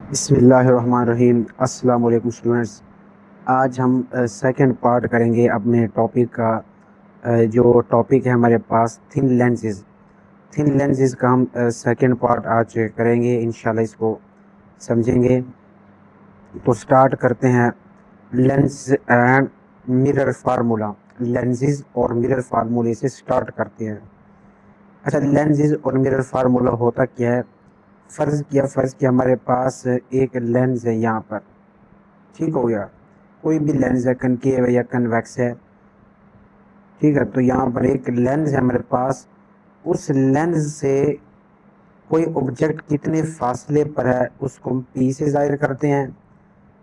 बिस्मिल्लाहिर्रहमानिर्रहीम। अस्सलाम वालेकुम स्टूडेंट्स। आज हम सेकंड पार्ट करेंगे अपने टॉपिक का। जो टॉपिक है हमारे पास थिन लेंसेज। थिन लेंसेज का हम सेकंड पार्ट आज करेंगे, इंशाल्लाह इसको समझेंगे। तो स्टार्ट करते हैं lens and mirror formula. Lenses और मिरर फार्मूले से स्टार्ट करते हैं। अच्छा, लेंसेज और मिरर फार्मूला होता क्या है? फ़र्ज़ किया हमारे पास एक लेंस है यहाँ पर, ठीक हो गया। कोई भी लेंस है, कनकेव है या कन्वेक्स है, ठीक है। तो यहाँ पर एक लेंस है हमारे पास। उस लेंस से कोई ऑब्जेक्ट कितने फासले पर है उसको हम पी से ज़ाहिर करते हैं।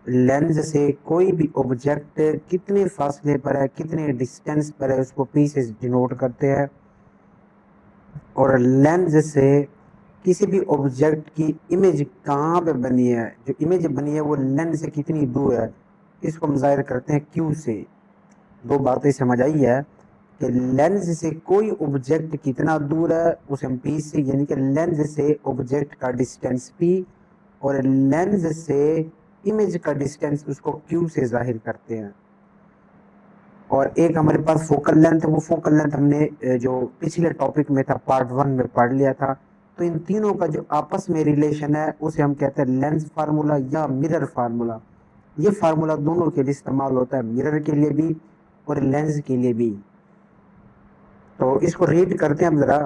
लेंस से कोई भी ऑब्जेक्ट कितने फासले पर है, कितने डिस्टेंस पर है, उसको पी से डिनोट करते हैं। और लेंस से किसी भी ऑब्जेक्ट की इमेज कहाँ पे बनी है, जो इमेज बनी है वो लेंस से कितनी दूर है, इसको हम ज़ाहिर करते हैं क्यू से। दो बातें समझ आई है कि लेंस से कोई ऑब्जेक्ट कितना दूर है उसे हम पी से, यानी कि लेंस से ऑब्जेक्ट का डिस्टेंस पी और लेंस से इमेज का डिस्टेंस उसको क्यू से जाहिर करते हैं। और एक हमारे पास फोकल लेंथ है। वो फोकल लेंथ हमने जो पिछले टॉपिक में था, पार्ट 1 में पढ़ लिया था। तो इन तीनों का जो आपस में रिलेशन है उसे हम कहते हैं लेंस फार्मूला या मिरर फार्मूला। ये फार्मूला दोनों के लिए इस्तेमाल होता है, मिरर के लिए भी और लेंस के लिए भी। तो इसको रीड करते हैं हम जरा।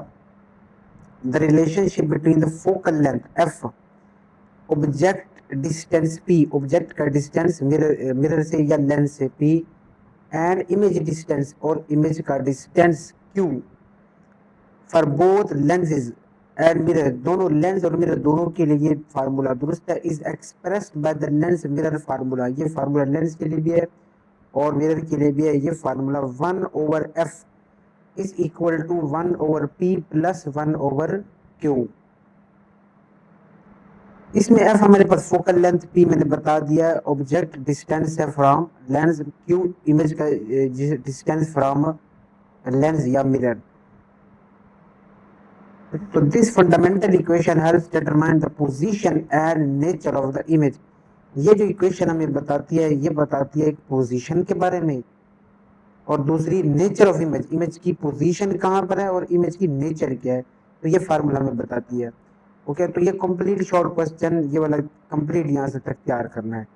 The relationship between the focal length F, object distance P, object का डिस्टेंस मिरर से या लेंस से पी, एंड इमेज डिस्टेंस और इमेज का distance Q for both lenses and mirror. दोनों लेंस और मिरर दोनों के लिए ये फार्मूला दुरुस्त है। Is expressed by the lens mirror formula. ये फार्मूला लेंस के लिए भी है और मिरर के लिए भी है। ये formula 1/f is equal to 1/p plus 1/q। इसमें f हमारे पास फोकल लेंथ, p मैंने बता दिया, ऑब्जेक्ट डिस्टेंस है फ्रॉम लेंस, q इमेज का डिस्टेंस फ्रॉम लेंस या मिरर। तो this fundamental equation helps determine the position and nature of the image. ये जो इक्वेशन हमें बताती है, ये बताती है एक पोजीशन के बारे में और दूसरी नेचर ऑफ इमेज, इमेज की पोजीशन कहाँ पर है और इमेज की नेचर क्या है। तो ये फार्मूला हमें बताती है। ओके, तो ये कंप्लीट शॉर्ट क्वेश्चन, ये वाला कंप्लीट यहाँ से तक तैयार करना है।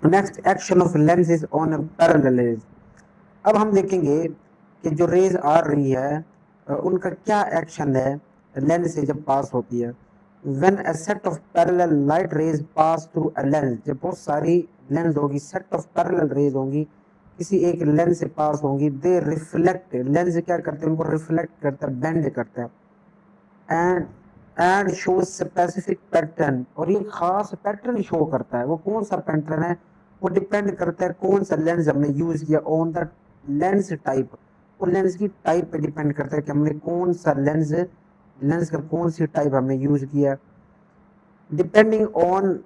Next, action of lenses on parallel raise. अब हम देखेंगे कि जो रेज आ रही है उनका क्या एक्शन है लेंस से जब पास होती है। When a set of parallel light rays pass through a lens, जब बहुत सारी लेंस होगी, सेट ऑफ पैरेलल रेज होंगी, किसी एक लेंस से पास होंगी, दे रिफ्लेक्ट, लेंस क्या करते हैं, उनको रिफ्लेक्ट करता है, बेंड करता है, and and show specific pattern, और ये खास पैटर्न शो करता है। वो कौन सा पैटर्न है, वो डिपेंड करता है कौन सा लेंस हमने यूज किया, ऑन द लेंस टाइप। वो लेंस की टाइप पे डिपेंड करता है कि हमने कौन सा लेंस, लेंस का कौन सी टाइप हमने यूज किया। Depending on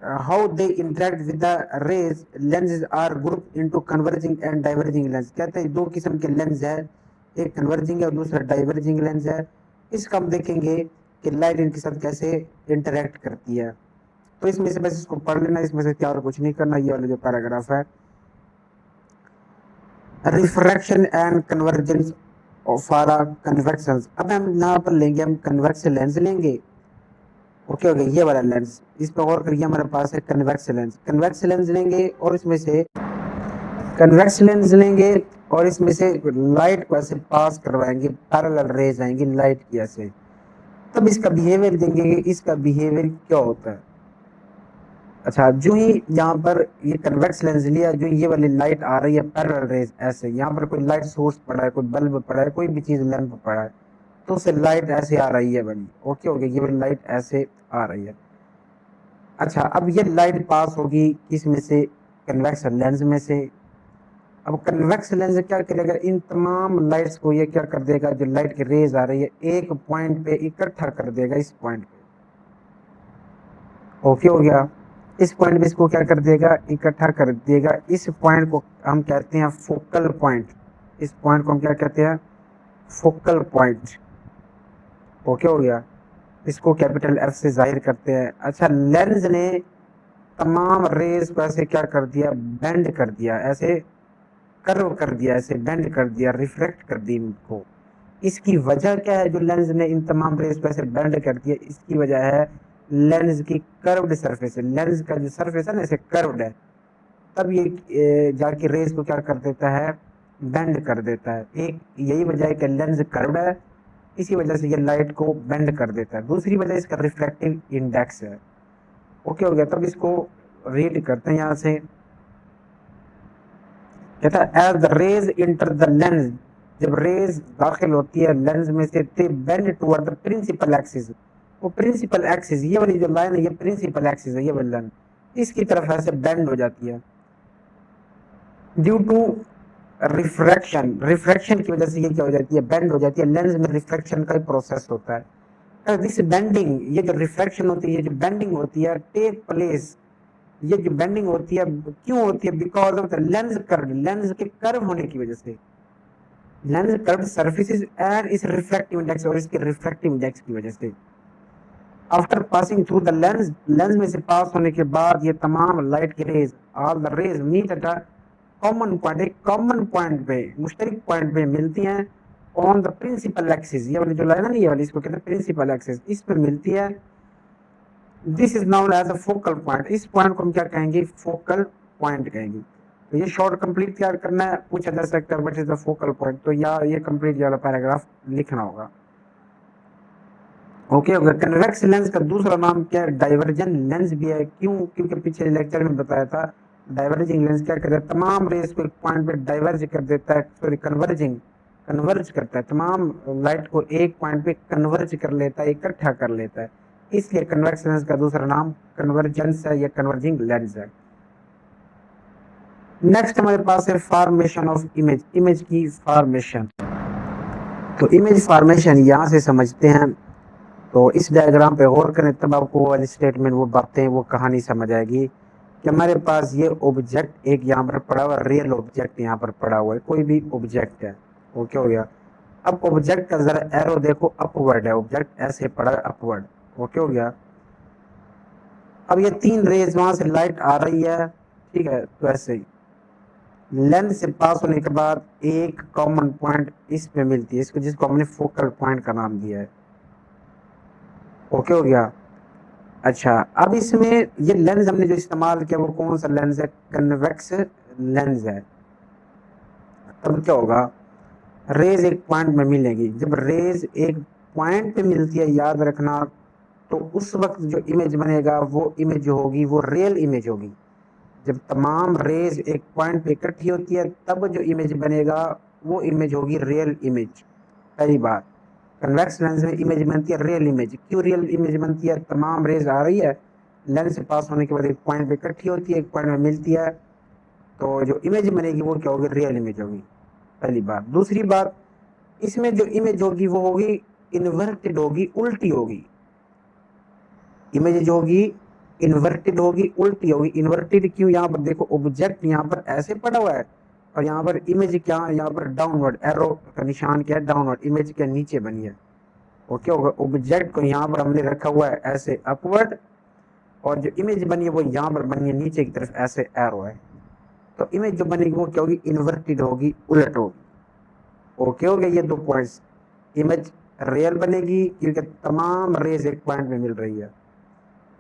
how they interact with the rays, lenses are group into converging and diverging lens. कहते हैं दो किस्म के लेंस है, एक कन्वर्जिंग है और दूसरा डाइवर्जिंग लेंस है। इसका हम देखेंगे कि लाइट इनके साथ कैसे इंटरेक्ट करती है। तो इसमें से बस इसको पढ़ लेना, इसमें से क्या और कुछ नहीं करना। ये वाला जो पैराग्राफ है, रिफ्रैक्शन एंड कन्वर्जेंस ऑफ कन्वेक्शंस। अब हम यहाँ पर लेंगे, हम कन्वेक्स लेंस लेंगे। ओके, ओके, ये वाला लेंस, इस पर गौर करिए। हमारे पास है कन्वेक्स लेंस, कन्वेक्स लेंस लेंगे और इसमें से कन्वेक्स लेंस लेंगे और इसमें से लाइट को ऐसे पास करवाएंगे, पैरेलल रेज आएंगी लाइट की ऐसे। तब इसका बिहेवियर देखेंगे, इसका बिहेवियर क्या होता है। अच्छा, जो ही यहाँ पर ये कन्वेक्स लेंस लिया, जो ये वाली लाइट आ रही है पैरेलल रेज ऐसे, यहाँ पर कोई लाइट सोर्स पड़ा है, कोई बल्ब पड़ा है, कोई भी चीज लैंप पड़ा है, तो उससे लाइट ऐसे आ रही है बड़ी। ओके, ओके, ये वाली लाइट ऐसे आ रही है। अच्छा, अब ये लाइट पास होगी इसमें से, कन्वेक्स लेंस में से। अब कन्वेक्स लेंस क्या करेगा, इन तमाम लाइट्स को ये क्या कर देगा, जो लाइट की रेज आ रही है एक पॉइंट पे इकट्ठा कर देगा, इस पॉइंट पे। ओके हो गया। इस पॉइंट पे इसको क्या कर देगा, इकट्ठा कर देगा। इस पॉइंट को हम कहते हैं फोकल पॉइंट। इस पॉइंट को हम क्या कहते हैं, फोकल पॉइंट। ओके हो गया। इसको कैपिटल एफ से जाहिर करते हैं। अच्छा, लेंस ने तमाम रेज को ऐसे क्या कर दिया, बेंड कर दिया, ऐसे कर्व कर दिया, ऐसे बेंड कर दिया, रिफ्लेक्ट कर दी इनको। इसकी वजह क्या है, जो लेंस ने इन तमाम रेज को ऐसे बेंड कर दिया, इसकी वजह है लेंस की कर्व्ड सरफेस है। लेंस का जो सरफेस है ना, ऐसे कर्व्ड है, तब ये जाके रेज को क्या कर देता है, बेंड कर देता है। एक यही वजह है कि लेंस कर्व्ड है, इसी वजह से ये लाइट को बेंड कर देता है। दूसरी वजह इसका रिफ्लेक्टिव इंडेक्स है। ओके हो गया। तब इसको रीड करते हैं यहाँ से। कहता है as the rays enter the lens, जब रेज दाखिल होती है लेंस में से, they bend toward the principal axis. वो प्रिंसिपल एक्सिस, ये वाली जो लाइन है, ये प्रिंसिपल एक्सिस है, ये वाली लाइन इसकी तरफ ऐसे बेंड हो जाती है ड्यू टू रिफ्रैक्शन। रिफ्रैक्शन की वजह से ये क्या हो जाती है, बेंड हो जाती है। लेंस में रिफ्रैक्शन का प्रोसेस होता है। दिस बेंडिंग, ये जो रिफ्रैक्शन होती है, ये जो बेंडिंग होती है, टेक प्लेस, ये जो बेंडिंग होती है क्यों होती है, because of the lens curve, lens के कर्व होने की वजह से, लेंस कर्व सरफेसेस एंड इस रिफ्रैक्टिव इंडेक्स और इसके रिफ्रैक्टिव इंडेक्स की वजह से। After passing through the lens, lens में से पास होने के बाद ये तमाम लाइट की rays, all the rays meet at a common point, एक कॉमन पॉइंट पे, मुश्तरक पॉइंट पे मिलती हैं ऑन द प्रिंसिपल एक्सिस। ये वाली जो लाइन है ना, ये वाली, इसको कहते हैं प्रिंसिपल एक्सिस, इस पे मिलती है। This is known as a focal point. इस पॉइंट को हम क्या कहेंगे, फोकल पॉइंट कहेंगे। तो ये शॉर्ट कंप्लीट तैयार करना है, पूछा जा सकता है what is the focal point, तो या ये कंप्लीट वाला पैराग्राफ लिखना होगा। ओके हो गया। कन्वेक्स लेंस का दूसरा नाम क्या है, डाइवर्जन लेंस भी है। क्यों, क्योंकि पिछले लेक्चर में बताया था डाइवर्जिंग लेंस क्या करता है, तमाम रेस को एक पॉइंट पे डाइवर्ज कर देता है, सॉरी कन्वर्जिंग, कन्वर्ज करता है, तमाम लाइट को एक पॉइंट पे कन्वर्ज कर लेता है, इकट्ठा कर लेता है। इसलिए कन्वेक्स लेंस का दूसरा नाम कन्वर्जेंस है या कन्वर्जिंग लेंस है। नेक्स्ट हमारे पास है फॉर्मेशन ऑफ इमेज, इमेज की फॉर्मेशन। तो इमेज फॉर्मेशन यहाँ से समझते हैं। तो इस डायग्राम पे गौर करें तब आपको वो वाली स्टेटमेंट, वो बातें, वो कहानी समझ आएगी कि हमारे पास ये ऑब्जेक्ट एक यहाँ पर पड़ा हुआ, रियल ऑब्जेक्ट यहाँ पर पड़ा हुआ है, कोई भी ऑब्जेक्ट है। वो क्या हो गया, अब ऑब्जेक्ट का जरा एरो देखो, अपवर्ड है, ऑब्जेक्ट ऐसे पड़ा है अपवर्ड। वो क्या हो गया, अब ये तीन रेज वहां से लाइट आ रही है, ठीक है, तो ऐसे ही लेंस से पास होने के बाद एक कॉमन पॉइंट इस पे मिलती है, इसको जिसको हमने फोकल पॉइंट का नाम दिया है। ओके हो गया। अच्छा, अब इसमें ये लेंस हमने जो इस्तेमाल किया वो कौन सा लेंस है, कन्वेक्स लेंस है। तब क्या होगा, रेज एक पॉइंट में मिलेगी। जब रेज एक पॉइंट पे मिलती है, याद रखना, तो उस वक्त जो इमेज बनेगा वो इमेज जो होगी वो रियल इमेज होगी। जब तमाम रेज एक पॉइंट पे इकट्ठी होती है तब जो इमेज बनेगा वो इमेज होगी रियल इमेज। पहली बात, कन्वेक्स लेंस में इमेज बनती है रियल इमेज। क्यों रियल इमेज बनती है, तमाम रेज आ रही है, लेंस से पास होने के बाद एक पॉइंट पे इकट्ठी होती है, एक पॉइंट में मिलती है, तो जो इमेज बनेगी वो क्या होगी, रियल इमेज होगी, पहली बात। दूसरी बात, इसमें जो इमेज होगी वो होगी इन्वर्टेड होगी, उल्टी होगी। इमेज जो होगी इन्वर्टेड होगी, उल्टी होगी। इन्वर्टेड क्यों, यहाँ पर देखो ऑब्जेक्ट यहाँ पर ऐसे पड़ा हुआ है और यहाँ पर इमेज क्या, यहाँ पर डाउनवर्ड, एरो का निशान क्या है, डाउनवर्ड, इमेज के नीचे बनी है। ओके होगा, ऑब्जेक्ट को यहाँ पर हमने रखा हुआ है ऐसे अपवर्ड, और जो इमेज बनी है वो यहाँ पर बनी है नीचे की तरफ ऐसे एरो है। तो इमेज जो बनेगी वो क्या होगी, इन्वर्टेड होगी, उलट होगी। ओके हो गया, ये दो पॉइंट्स। इमेज रियल बनेगी क्योंकि तमाम रेज एक पॉइंट में मिल रही है।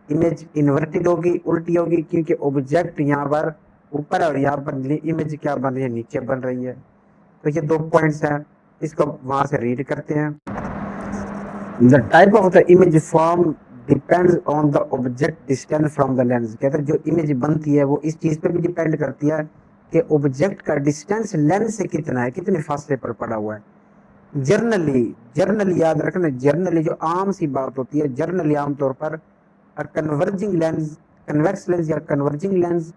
इमेज इन्वर्टेड होगी, उल्टी होगी, क्योंकि ऑब्जेक्ट यहाँ पर ऊपर है और यहाँ पर इमेज क्या बन रही है, नीचे बन रही है। तो ये दो पॉइंट्स हैं, इसको वहां से रीड करते हैं। The type of the image form depends on the object distance from the lens. कहते हैं जो इमेज बनती है वो इस चीज पे भी डिपेंड करती है कि ऑब्जेक्ट का डिस्टेंस लेंस से कितना है, कितने फासले पर पड़ा हुआ है। जर्नली, जर्नली याद रखना, जर्नली जो आम सी बात होती है, जर्नली आमतौर पर कन्वर्जिंग लेंस, कन्वेक्स लेंस या converging lens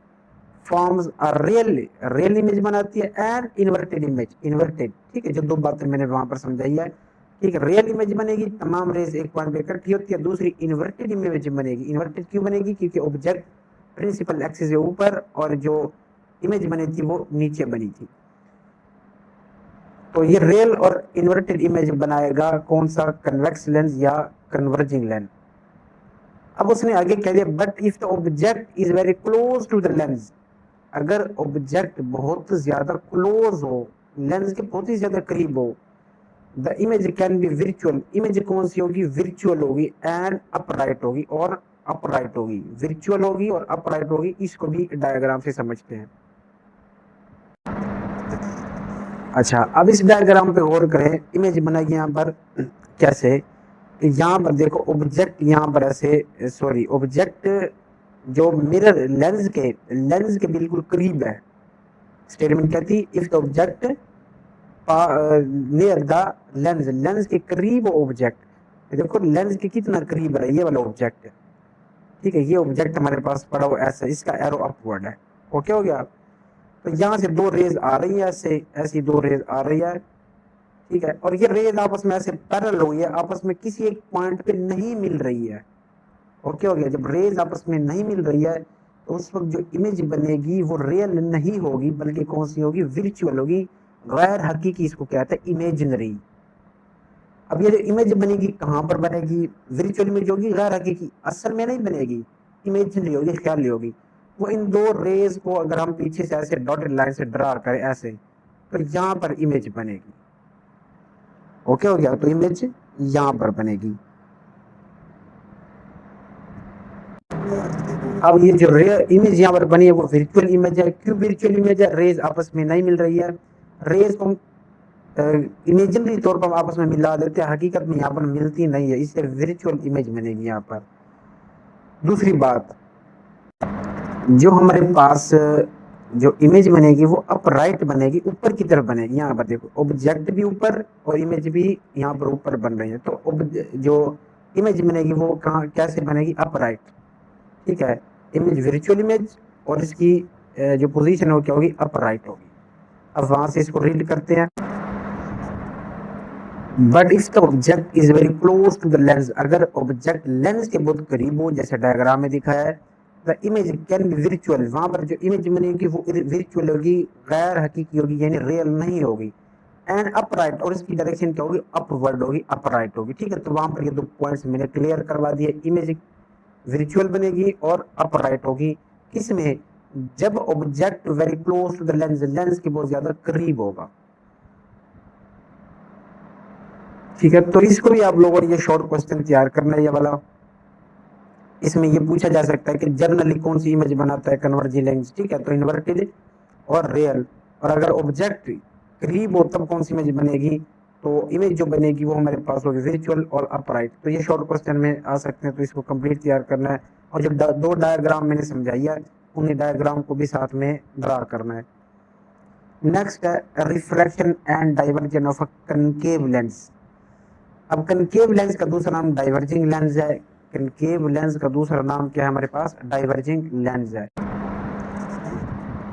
forms are real image बनाती है एंड इन्वर्टेड इमेज, इन्वर्टेड, ठीक है, जो दो बातें मैंने वहां पर समझाई है। ठीक है, रियल इमेज बनेगी, तमाम रेज एक पॉइंट पे इकट्ठी होती है। दूसरी इन्वर्टेड इमेज बनेगी। इन्वर्टेड क्यों बनेगी, क्योंकि ऑब्जेक्ट प्रिंसिपल एक्सिस से ऊपर और जो इमेज बनी थी वो नीचे बनी थी। तो ये रियल और इन्वर्टेड इमेज बनाएगा कौन सा, कन्वेक्स लेंस या कन्वर्जिंग लेंस। अब उसने आगे कह दिया but if the object is very close to the lens, अगर ऑब्जेक्ट बहुत ज्यादा क्लोज हो, लेंस के बहुत ही ज्यादा करीब हो, the image can be virtual, image कौन सी होगी, विर्चुअल होगी एंड अपराइट होगी और अपराइट होगी, विर्चुअल होगी और अपराइट होगी। इसको भी डायग्राम से समझते हैं। अच्छा, अब इस डायग्राम पे गौर करें, इमेज बनाई यहाँ पर कैसे, यहाँ पर देखो ऑब्जेक्ट यहाँ पर ऐसे, सॉरी ऑब्जेक्ट जो मिरर लेंस के बिल्कुल करीब है। स्टेटमेंट कहती if the object near the lens, lens के करीब ऑब्जेक्ट, देखो लेंस के कितना करीब है ये वाला ऑब्जेक्ट, ठीक है, ये ऑब्जेक्ट हमारे पास पड़ा हुआ ऐसा, इसका एरो अपवर्ड है, ओके हो गया। तो यहाँ से दो रेज आ रही है, ऐसे ऐसी दो रेज आ रही है, ठीक है, और ये रेज आपस में ऐसे पैरेलल हुई है, आपस में किसी एक पॉइंट पे नहीं मिल रही है, ओके हो गया। जब रेज आपस में नहीं मिल रही है तो उस वक्त जो इमेज बनेगी वो रियल नहीं होगी, बल्कि कौन सी होगी, विर्चुअल होगी, गैर हकीकी, इसको कहते हैं इमेजिनरी। अब ये जो इमेज बनेगी कहाँ पर बनेगी, विर्चुअल इमेज होगी, गैर हकीकी, असल में नहीं बनेगी, इमेजिनरी होगी, ख्याली होगी। वो इन दो रेज को अगर हम पीछे से ऐसे डॉटेड लाइन से ड्रा करें ऐसे, तो यहाँ पर इमेज बनेगी, ओके हो गया। तो इमेज यहाँ पर बनेगी। अब ये जो इमेज यहाँ पर बनी है वो विर्चुअल इमेज है। क्यों विर्चुअल इमेज है, रेज आपस में नहीं मिल रही है, रेज को इमेजिनरी तौर पर आपस में मिला देते हैं, हकीकत में यहाँ पर मिलती नहीं है, इससे विर्चुअल इमेज बनेगी यहाँ पर। दूसरी बात, जो हमारे पास जो इमेज बनेगी वो अपराइट बनेगी, ऊपर की तरफ बनेगी। यहाँ पर देखो ऑब्जेक्ट भी ऊपर और इमेज भी यहाँ पर ऊपर बन रही है, तो जो इमेज बनेगी वो कहाँ कैसे बनेगी, अपराइट, ठीक है। इमेज विर्चुअल इमेज और इसकी जो पोजीशन हो क्या होगी, अपराइट होगी। अब वहां से इसको रीड करते हैं, but if the object is very close to the lens, अगर ऑब्जेक्ट लेंस के बहुत करीब हो, जैसे डायग्राम में दिखाया है, the image can be virtual, वहां पर जो इमेज बनेगी वो विर्चुअल होगी, गैर हकीकी होगी, यानी रियल नहीं होगी, एंड अपराइट, और इसकी डायरेक्शन क्या होगी, अपवर्ड होगी, अपराइट होगी, ठीक है। तो वहां पर ये दो पॉइंट्स मैंने क्लियर करवा दिए, इमेज विर्चुअल बनेगी और अपराइट होगी, किसमें, जब object very close to the lens, lens के बहुत ज्यादा करीब होगा, ठीक है। तो इसको भी आप लोगों ने ये शॉर्ट क्वेश्चन तैयार करना है ये वाला। इसमें ये पूछा जा सकता है कि जनरली कौन सी इमेज बनाता है कन्वर्जिंग लेंस, ठीक है, तो इन्वर्टेड और रियल, और अगर ऑब्जेक्ट करीब हो तब कौन सी इमेज बनेगी, तो इमेज जो बनेगी वो हमारे पास होगी विर्चुअल और अपराइट। तो ये शॉर्ट क्वेश्चन में आ सकते हैं, तो इसको कंप्लीट तैयार करना है, और जो दो डायग्राम मैंने समझाई है उन्हीं डायग्राम को भी साथ में ड्रा करना है। नेक्स्ट है refraction and diversion of a concave lens. अब कनकेव लेंस का दूसरा नाम डाइवर्जिंग लेंस है, कनकेव लेंस का दूसरा नाम क्या है हमारे पास, डाइवर्जिंग लेंस है।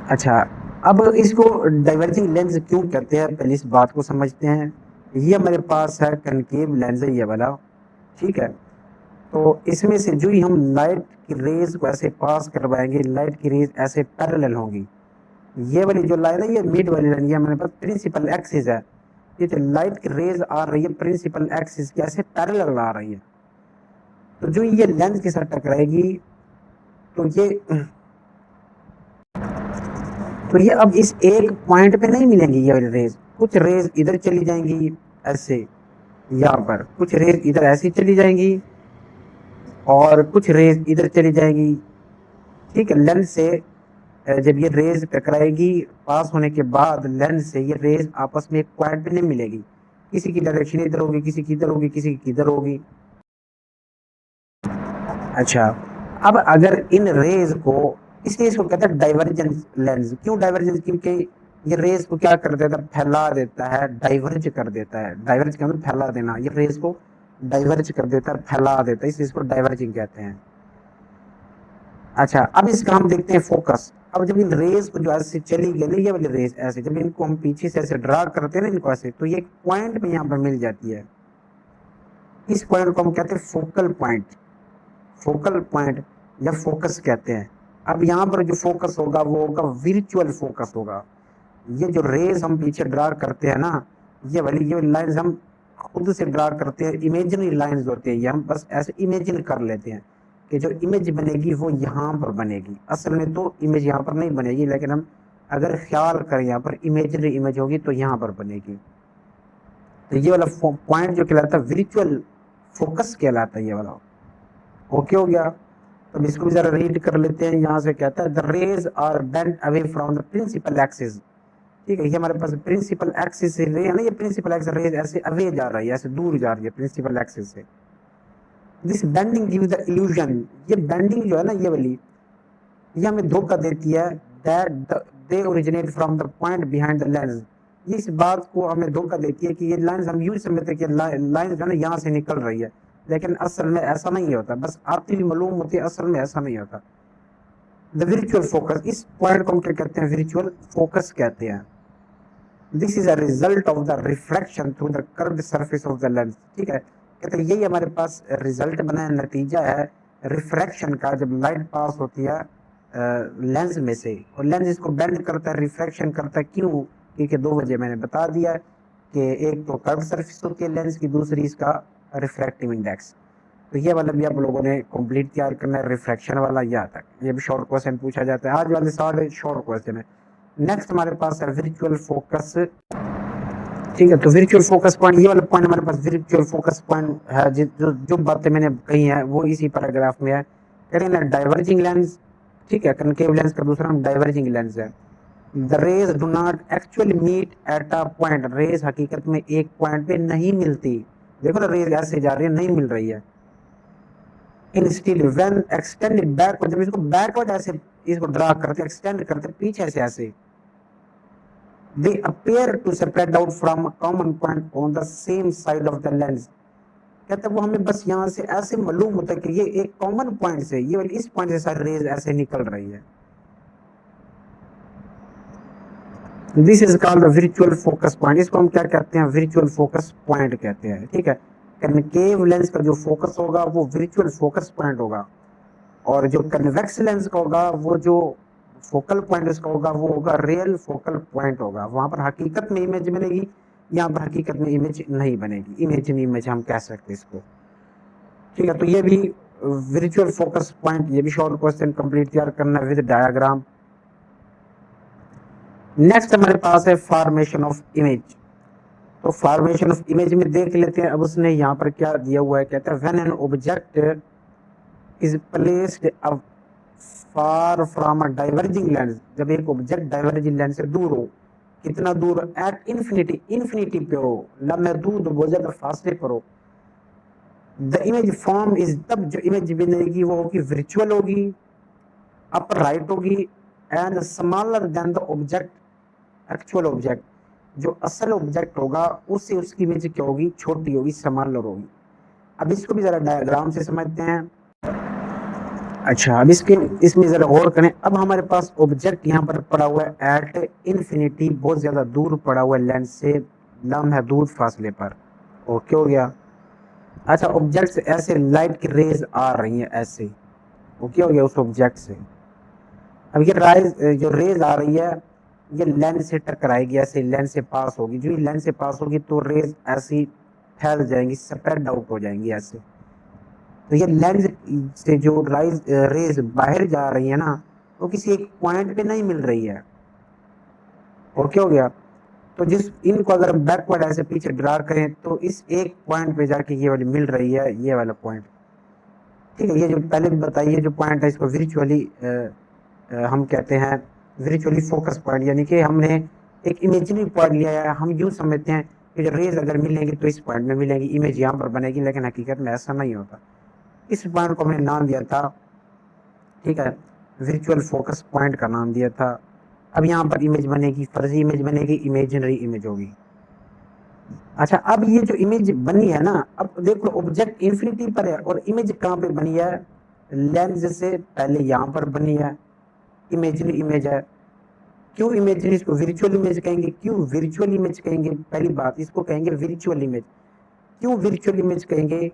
अच्छा, अब इसको डाइवर्जिंग लेंस क्यों कहते हैं, पहले इस बात को समझते हैं। ये हमारे पास है कनकेव लेंस है ये वाला, ठीक है। तो इसमें से जो ही हम लाइट की रेज को ऐसे पास करवाएंगे, लाइट की रेज ऐसे पैरेलल होंगी, ये वाली जो लाइन है ये मिड वाली लाइन, ये हमारे पास प्रिंसिपल एक्सिस है, ये जो लाइट की रेज आ रही है प्रिंसिपल एक्सिस के ऐसे पैरेलल आ रही है, तो जो ये लेंस के साथ टकराएगी तो ये अब इस एक पॉइंट पे नहीं मिलेंगी ये वाली रेज, कुछ रेज इधर चली जाएंगी ऐसे, यहाँ पर कुछ रेज इधर ऐसी चली जाएंगी और कुछ रेज इधर चली जाएंगी, ठीक है। लेंस से जब ये रेज टकराएगी पास होने के बाद लेंस से ये रेज आपस में एक पॉइंट पे नहीं मिलेगी, किसी की डायरेक्शन इधर होगी, किसी की इधर होगी, किसी की इधर होगी। अच्छा, अब अगर इन रेज को, इसलिए इसको कहते हैं डाइवर्जेंस लेंस। क्यों डाइवर्जेंस, क्योंकि ये रेज को क्या कर देता है, फैला देता है, डाइवर्ज कर देता है, डाइवर्ज के अंदर फैला देना, ये रेज को डाइवर्ज कर देता है, फैला देता है, इसलिए इसको डाइवर्जिंग कहते हैं। अच्छा, अब इसका हम देखते हैं फोकस। अब जब इन रेज को जो ऐसे चली गई ये वाली रेज ऐसे, जब इनको हम पीछे से ऐसे ड्रा करते हैं ना इनको ऐसे, तो ये एक पॉइंट में यहाँ पर मिल जाती है, इस पॉइंट को हम कहते हैं फोकल पॉइंट, फोकल पॉइंट या फोकस कहते हैं। अब यहाँ पर जो फोकस होगा वो होगा विर्चुअल फोकस होगा। ये जो रेज हम पीछे ड्रा करते हैं ना, ये वाली लाइंस हम खुद से ड्रा करते हैं, इमेजिनरी लाइंस होती है, ये हम बस ऐसे इमेजिन कर लेते हैं कि जो इमेज बनेगी वो यहाँ पर बनेगी, असल में तो इमेज यहाँ पर नहीं बनेगी, लेकिन हम अगर ख्याल करें यहाँ पर इमेजिनरी इमेज होगी तो यहाँ पर बनेगी। तो ये वाला पॉइंट जो कहलाता है विर्चुअल फोकस कहलाता है ये वाला। ओके हो गया। तो इसको भी जरा रीड कर लेते हैं। यहाँ से कहता है the rays are bent away from the principal axis. ठीक है, ये हमारे पास प्रिंसिपल एक्सिस से रे है ना, ये प्रिंसिपल एक्सिस रेज ऐसे अवे जा रही है, ऐसे दूर जा रही है प्रिंसिपल एक्सिस से। This bending gives the illusion, ये बेंडिंग जो है ना ये वाली, ये हमें धोखा देती है that they originate from the point behind the lens. ये इस बात को हमें धोखा देती है कि ये लाइंस हम यूं समझते हैं कि लाइंस जो है ना यहाँ से निकल रही है, लेकिन असल में ऐसा नहीं होता, बस आपकी भी मालूम होती है, असल में ऐसा नहीं होता। द विर्चुअल फोकस, इस पॉइंट को हम क्या कहते हैं, विर्चुअल फोकस कहते हैं। This is a result of the refraction through the curved surface of the lens. ठीक है, कहते हैं यही हमारे पास रिजल्ट बना है, नतीजा है रिफ्रैक्शन का, जब लाइट पास होती है लेंस में से, और लेंस इसको बेंड करता है, रिफ्रैक्शन करता है। क्यों? क्योंकि दो वजह मैंने बता दिया है कि एक तो कर्व सरफेस होती है लेंस की, दूसरी इसका रिफ्रैक्टिव इंडेक्स। तो ये वाला भी आप लोगों ने कंप्लीट तैयार करना है, रिफ्रैक्शन वाला यहाँ तक। ये भी शॉर्ट क्वेश्चन पूछा जाता है, आज वाले सारे शॉर्ट क्वेश्चन है। नेक्स्ट हमारे पास है विर्चुअल फोकस। ठीक है, तो विर्चुअल फोकस पॉइंट, ये वाला पॉइंट हमारे पास विर्चुअल फोकस पॉइंट है। जो जो बातें मैंने कही है वो इसी पैराग्राफ में है। कह रहे हैं ना डाइवर्जिंग लेंस, ठीक है, कनकेव लेंस का दूसरा नाम डाइवर्जिंग लेंस है। The rays do not actually meet at a point, rays हकीकत में एक पॉइंट पे नहीं मिलती। देखो ना, रेज ऐसे जा रही है, नहीं मिल रही है। इंस्टेड व्हेन एक्सटेंडेड बैकवर्ड, जब इसको बैकवर्ड ऐसे इसको ड्रा करते, एक्सटेंड करते पीछे से ऐसे, they appear to spread out from a common point on the same side of the lens। कहते हैं वो हमें बस यहाँ से ऐसे मालूम होता है कि ये एक कॉमन पॉइंट से, ये वाली इस पॉइंट से सारी रेज ऐसे निकल रही है। This is called virtual focus point, इसको हम क्या कहते हैं, विर्चुअल फोकस पॉइंट कहते हैं। ठीक है, कनकेव लेंस का जो फोकस होगा वो विर्चुअल फोकस पॉइंट होगा, और जो कन्वेक्स लेंस का होगा वो जो फोकल पॉइंट उसका होगा वो होगा रियल फोकल पॉइंट होगा। वहां पर हकीकत में इमेज बनेगी, यहाँ पर हकीकत में इमेज नहीं बनेगी, इमेजिन इमेज हम कह सकते हैं इसको। ठीक है, तो ये भी विर्चुअल फोकस पॉइंट, ये भी शॉर्ट क्वेश्चन कंप्लीट तैयार करना विद डायग्राम। नेक्स्ट हमारे पास है फॉर्मेशन ऑफ इमेज। तो फॉर्मेशन ऑफ इमेज में देख लेते हैं। अब उसने यहाँ पर क्या दिया हुआ है, कहता है when an object is placed far from a diverging lens, जब एक ऑब्जेक्ट डाइवर्जिंग लेंस से दूर हो, कितना दूर, एट इन्फिनिटी, इन्फिनिटी पे हो, लामहदूद बहुत ज्यादा फासले पर हो। द इमेज फॉर्म इज, तब जो इमेज बनेगी वो होगी विर्चुअल होगी, अपर राइट होगी, and smaller than the object, actual object, जो असल ऑब्जेक्ट होगा उससे उसकी इमेज क्या होगी, छोटी होगी, स्मॉलर होगी। अब इसको भी जरा डायग्राम से समझते हैं। अच्छा, अब इसमें जरा गौर करें। अब हमारे पास ऑब्जेक्ट यहाँ पर पड़ा हुआ है एट इन्फिनिटी, बहुत ज्यादा दूर पड़ा हुआ है लेंस से, लामहदूद फासले पर। ओके हो गया। अच्छा, ऑब्जेक्ट से ऐसे लाइट की रेज आ रही है ऐसे, ओके हो गया उस ऑब्जेक्ट से। अब ये जो रेज आ रही है ये लेंस से टकराएगी, ऐसे लेंस से पास होगी, जो लेंस से पास होगी तो रेज ऐसी फैल जाएंगी, स्प्रेड आउट हो जाएंगी ऐसे। तो ये लेंस से जो रेज बाहर जा रही है ना, वो किसी एक पॉइंट पे नहीं मिल रही है। ओके हो गया। तो जिस इनको अगर हम बैकवर्ड ऐसे पीछे ड्रा करें तो इस एक पॉइंट पे जाके ये वाली मिल रही है, ये वाला पॉइंट। ठीक है, ये जो पहले बताइए जो पॉइंट है इसको विर्चुअली हम कहते हैं विर्चुअली फोकस पॉइंट, यानी कि हमने एक इमेजिनरी पॉइंट लिया है। हम यूं समझते हैं कि जो रेज अगर मिलेंगी तो इस पॉइंट में मिलेंगी, इमेज यहाँ पर बनेगी, लेकिन हकीकत में ऐसा नहीं होता। इस पॉइंट को हमने नाम दिया था, ठीक है, विर्चुअल फोकस पॉइंट का नाम दिया था। अब यहाँ पर इमेज बनेगी, फर्जी इमेज बनेगी, इमेजिनरी इमेज होगी। अच्छा, अब ये जो इमेज बनी है ना, अब देखो ऑब्जेक्ट इन्फिनिटी पर है और इमेज कहाँ पे बनी है, लेंस से पहले यहाँ पर बनी है, इमेजिनरी इमेज है। क्यों इमेजिनरी, इसको विर्चुअल इमेज कहेंगे। क्यों विर्चुअल इमेज कहेंगे, पहली बात इसको कहेंगे विर्चुअल इमेज। क्यों विर्चुअल इमेज कहेंगे,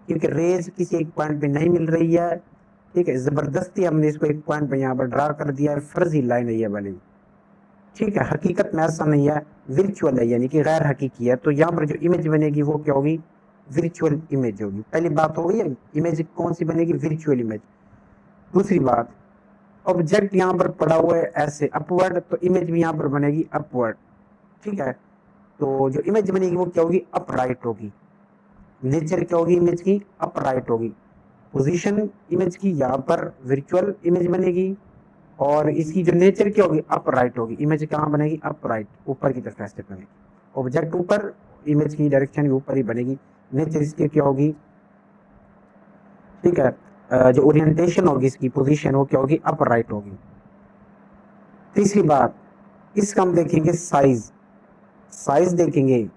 क्योंकि रेज किसी एक पॉइंट पे नहीं मिल रही है। ठीक है, जबरदस्ती हमने इसको एक पॉइंट पे यहाँ पर ड्रा कर दिया है, फर्जी लाइन है ये वाली। ठीक है, हकीकत में ऐसा नहीं है, विर्चुअल है, यानी कि गैर हकीकी है। तो यहाँ पर जो इमेज बनेगी वो क्या होगी, विर्चुअल इमेज होगी। पहली बात हो गई है, इमेज कौन सी बनेगी, विर्चुअल इमेज। दूसरी बात, ऑब्जेक्ट यहाँ पर पड़ा हुआ है ऐसे अपवर्ड, तो इमेज भी यहाँ पर बनेगी अपवर्ड। ठीक है, तो जो इमेज बनेगी वो क्या होगी, अपराइट होगी। नेचर क्या होगी इमेज की, अपराइट होगी। पोजीशन इमेज की यहाँ पर वर्चुअल इमेज बनेगी, और इसकी जो नेचर क्या होगी, अपराइट होगी। इमेज कहाँ बनेगी, अपराइट, ऊपर की तरफ ऐसे बनेगी। ऑब्जेक्ट ऊपर, इमेज की डायरेक्शन भी ऊपर ही बनेगी। नेचर इसकी क्या होगी, ठीक है, जो ओरिएंटेशन होगी इसकी पोजीशन, वो क्या होगी, अपराइट होगी। तीसरी बात, इसका हम देखेंगे साइज। साइज देखेंगे,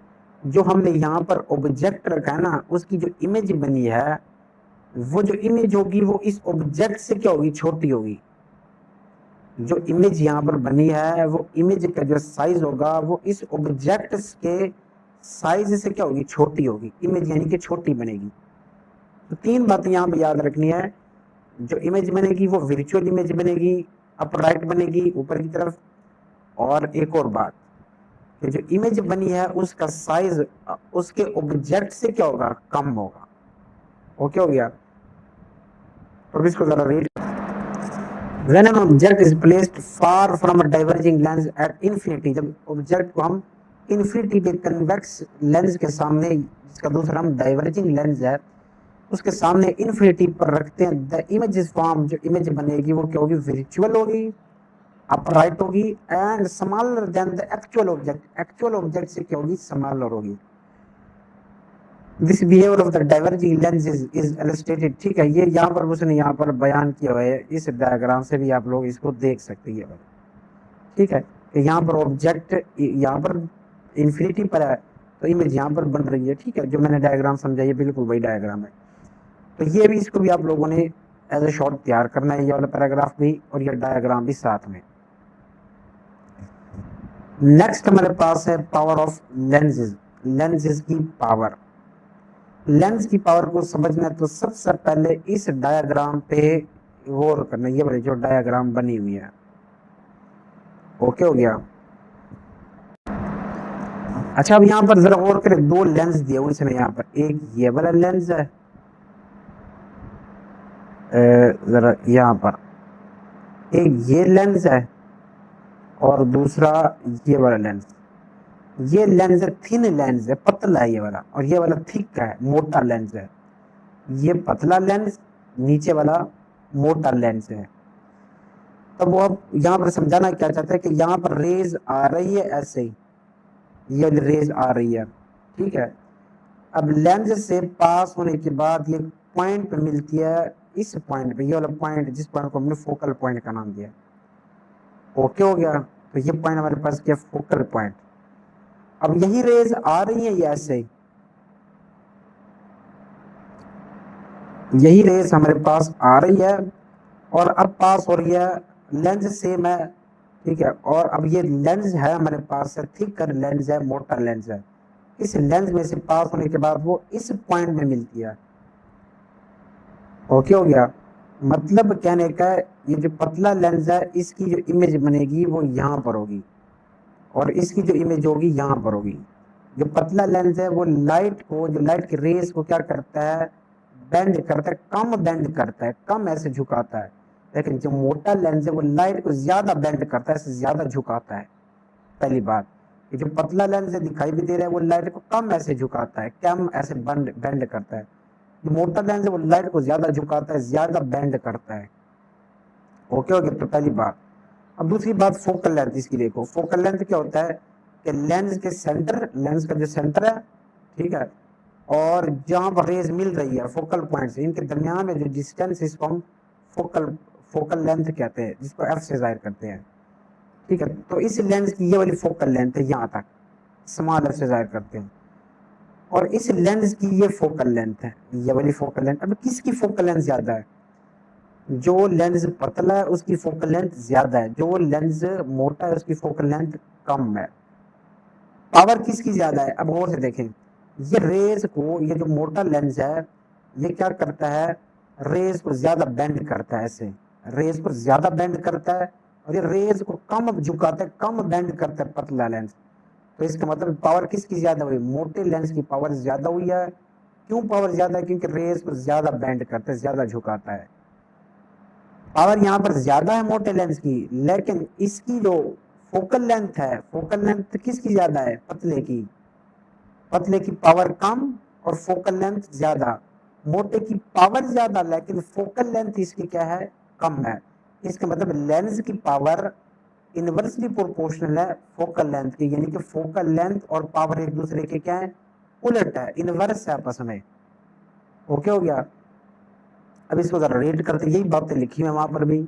जो हमने यहाँ पर ऑब्जेक्ट रखा है ना, उसकी जो इमेज बनी है, वो जो इमेज होगी वो इस ऑब्जेक्ट से क्या होगी, छोटी होगी। जो इमेज यहाँ पर बनी है, वो इमेज का जो साइज होगा वो इस ऑब्जेक्ट के साइज से क्या होगी, छोटी होगी। इमेज यानी कि छोटी बनेगी। तो तीन बातें यहाँ पे याद रखनी है। जो इमेज बनेगी वो वर्चुअल इमेज बनेगी, अपराइट बनेगी ऊपर की तरफ। और एक और बात, कि जो इमेज बनी है उसका साइज उसके ऑब्जेक्ट से क्या होगा, कम होगा। ओके हो गया। तो इसको जरा read, When an object is placed far from a diverging lens at infinity, जब ऑब्जेक्ट को हम इन्फिनिटी पे कन्वेक्स लेंस के सामने, जिसका दूसरा नाम डाइवर्जिंग लेंस है, उसके सामने इन्फिनिटी पर रखते हैं, द इमेज इज फॉर्म, जो इमेज बनेगी वो क्या होगी, वर्चुअल होगी, अपराइट होगी, and smaller than the actual object. Actual object से क्या होगी, स्मॉलर होगी। This behaviour of the diverging lens is illustrated. ठीक है, ये यहाँ पर उसने यहाँ पर बयान किया हुआ है, इस डायग्राम से भी आप लोग इसको देख सकते हैं। ठीक है, कि यहाँ पर ऑब्जेक्ट यहाँ पर इन्फिनिटी पर है, तो इमेज यहाँ पर बन रही है। ठीक है, जो मैंने डायग्राम समझा ये बिल्कुल वही डायग्राम है। तो ये भी, इसको भी आप लोगों ने एज ए शॉर्ट तैयार करना है, ये वाला पैराग्राफ भी और ये डायग्राम भी साथ में। नेक्स्ट हमारे पास है पावर ऑफ लेंसेज। लेंसेज की पावर, लेंस की पावर को समझना है तो सबसे पहले इस डायग्राम पे गौर करना। ये वाली जो डायग्राम बनी हुई है, ओके हो गया। अच्छा, अब यहाँ पर जरा गौर करें, दो लेंस दिए हुए इसमें। यहाँ पर एक ये वाला लेंस है, जरा यहाँ पर एक ये लेंस है, और दूसरा ये वाला लेंस। ये लेंस है, थिन लेंस है, पतला है ये वाला, और ये वाला थिक है, मोटा लेंस है। ये पतला लेंस, नीचे वाला मोटा लेंस है। तब वो अब यहाँ पर समझाना क्या चाहता है, कि यहाँ पर रेज आ रही है ऐसे ही, ये रेज आ रही है। ठीक है, अब लेंस से पास होने के बाद ये पॉइंट पे मिलती है, इस पॉइंट पे, ये वाला पॉइंट, जिस पॉइंट को हमने फोकल पॉइंट का नाम दिया। ओके हो गया। तो ये पॉइंट हमारे पास क्या, फोकल पॉइंट। अब यही रेज आ रही है, ये ऐसे ही, यही रेज हमारे पास आ रही है, और अब पास हो रही है लेंस से मैं। ठीक है, और अब ये लेंस है हमारे पास, थिकर लेंस है, मोटा लेंस है। इस लेंस में से पास होने के बाद वो इस पॉइंट में मिलती है। ओके हो गया। मतलब कहने का, ये जो पतला लेंस है इसकी जो इमेज बनेगी वो यहाँ पर होगी, और इसकी जो इमेज होगी यहाँ पर होगी। जो पतला लेंस है वो लाइट को, जो लाइट की रेस को क्या करता है, बेंड करता है, कम बेंड करता है, कम ऐसे झुकाता है। लेकिन जो मोटा लेंस है वो लाइट को ज्यादा बेंड करता है, ज्यादा झुकाता है। पहली बात, ये जो पतला लेंस है दिखाई भी दे रहा है, वो लाइट को कम ऐसे झुकाता है, कम ऐसे बेंड करता है। जो मोटा लेंस है वो लाइट को ज्यादा झुकाता है, ज्यादा बेंड करता है। ओके हो गया, तो पहली बात। अब दूसरी बात, फोकल लेंथ। इसकी देखो, फोकल लेंथ क्या होता है, कि लेंस के सेंटर, लेंस का जो सेंटर है, ठीक है, और जहां पर रेज मिल रही है फोकल पॉइंट से, इनके दरमियान में जो डिस्टेंस, इसको हम फोकल फोकल लेंथ कहते हैं, जिसको एफ से जाहिर करते हैं। ठीक है, तो इस लेंस की ये वाली फोकल लेंथ है, यहाँ तक स्मॉल एफ से जाहिर करते हैं। और इस लेंस की ये फोकल लेंथ है, ये वाली फोकल लेंथ। अब किसकी फोकल लेंथ ज्यादा है, जो लेंस पतला है उसकी फोकल लेंथ ज्यादा है, जो लेंस मोटा है उसकी फोकल लेंथ कम है। पावर किसकी ज्यादा है, अब गौर से देखें। ये रेज को, ये जो मोटा लेंस है ये क्या करता है, रेज को ज्यादा बेंड करता है, ऐसे रेज को ज्यादा बेंड करता है, और ये रेज को कम झुकाता है, कम बेंड करता है पतला लेंस। तो इसका मतलब पावर किसकी ज्यादा हुई, मोटे लेंस की पावर ज्यादा हुई है। क्यों पावर ज्यादा है, क्योंकि रेज को ज्यादा बेंड करता है, ज्यादा झुकाता है। पावर यहाँ पर ज्यादा है मोटे लेंस की, लेकिन इसकी जो फोकल लेंथ है, फोकल लेंथ किसकी ज्यादा है, पतले की। पतले की पावर कम और फोकल लेंथ ज्यादा। मोटे की पावर ज्यादा लेकिन फोकल लेंथ इसकी क्या है, कम है। इसका मतलब लेंस की पावर इनवर्सली प्रोपोर्शनल है फोकल लेंथ की, यानी कि फोकल लेंथ और पावर एक दूसरे के क्या है, उलट है, इनवर्स है आपस में। ओके हो गया। अब इसको जरा रेट करते, यही बातें लिखी है वहां पर भी।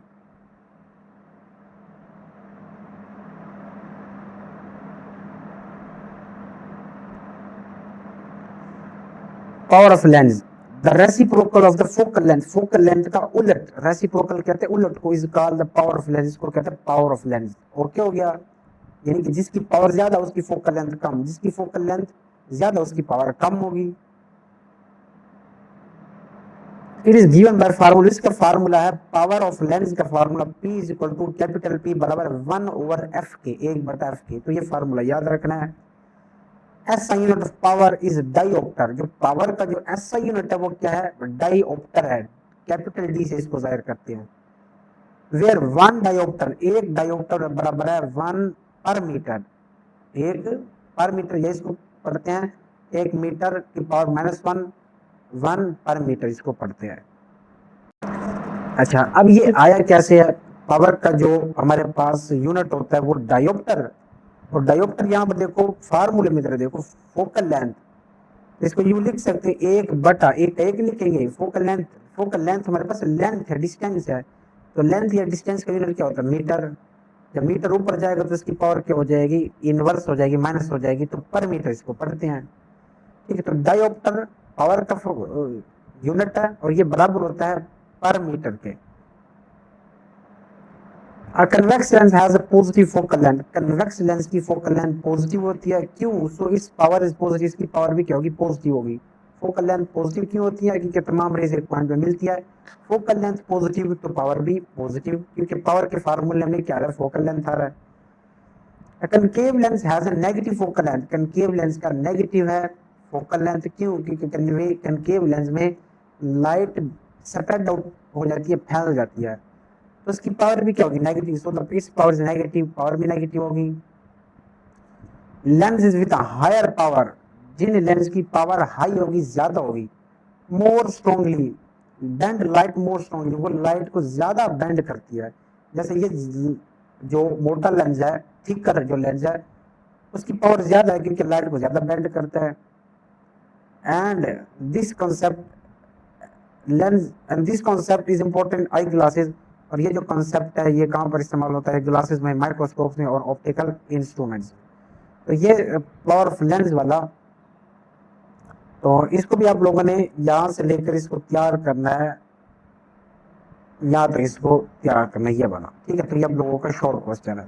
Power of lens, the reciprocal of the focal length, focal length का उलट, रेसिप्रोकल कहते हैं उलट को, is called the power of lens, इसको कहते हैं पावर ऑफ लेंस। ओके हो गया। यानी कि जिसकी पावर ज्यादा उसकी फोकल लेंथ कम, जिसकी फोकल लेंथ ज्यादा उसकी पावर कम होगी। It is given by formula, इसका फार्मूला है पावर ऑफ लेंस का formula P is equal to capital P बराबर 1/f के, 1/f के। तो ये फार्मूला याद रखना है। SI unit of power is dioptre, जो पावर का जो एसआई यूनिट है वो क्या है, डाइऑप्टर है। कैपिटल डी से इसको जाहिर करते हैं। वेयर वन डाइऑप्टर, एक डाइऑप्टर बराबर है 1 पर मीटर, 1 पर मीटर, ये इसको पढ़ते हैं 1 मीटर की पावर -1, 1 पर मीटर इसको पढ़ते हैं। अच्छा, अब ये आया कैसे है, पावर का जो हमारे पास यूनिट होता है वो डायोप्टर, और डायोप्टर यहाँ पर देखो फार्मूले में देखो फोकल लेंथ, इसको यूं लिख सकते हैं 1/1 लिखेंगे। फोकल लेंथ, फोकल लेंथ हमारे पास लेंथ है, डिस्टेंस है, तो लेंथ या डिस्टेंस का यूनिट क्या होता है, मीटर। जब मीटर ऊपर जाएगा तो इसकी पावर क्या हो जाएगी, इनवर्स हो जाएगी, माइनस हो जाएगी, तो पर मीटर इसको पढ़ते हैं। ठीक है, तो डायोप्टर पावर का यूनिट है और ये बराबर होता है पर मीटर के। A convex lens has a positive focal length, convex lens की focal length पॉजिटिव होती है, क्यों, सो इस पावर इज पॉजिटिव, इसकी पावर भी क्या होगी, पॉजिटिव होगी। फोकल लेंथ पॉजिटिव क्यों होती है, क्योंकि तमाम रेज एक पॉइंट पे मिलती है। फोकल लेंथ पॉजिटिव तो पावर भी पॉजिटिव, क्योंकि पावर के फार्मूले में क्या आ रहा है, फोकल लेंथ आ रहा है। Concave lens has a negative focal length, concave lens का नेगेटिव है फोकल लेंथ, क्यों, क्योंकि कनकेव लेंस में लाइट स्प्रेड आउट हो जाती है, फैल जाती है, तो उसकी पावर भी क्या होगी, नेगेटिव। सो द इस पावर से नेगेटिव, पावर भी नेगेटिव होगी। लेंस विद हायर पावर, जिन लेंस की पावर हाई होगी, ज्यादा होगी, more strongly bend light more strongly, वो लाइट को ज्यादा बेंड करती है। जैसे ये जो मोटा लेंस है, थिकर जो लेंस है, उसकी पावर ज्यादा है क्योंकि लाइट को ज्यादा बेंड करता है। And this concept lens, and this concept is important eye glasses, और ये जो कॉन्सेप्ट है ये कहाँ पर इस्तेमाल होता है, ग्लासेस में, माइक्रोस्कोप में और ऑप्टिकल इंस्ट्रूमेंट्स। तो ये पावर ऑफ लेंस वाला, तो इसको भी आप लोगों ने यहाँ से लेकर इसको तैयार करना है, यहाँ तक इसको तैयार करना, ये बना। ठीक है, तो ये आप लोगों का शॉर्ट क्वेश्चन है।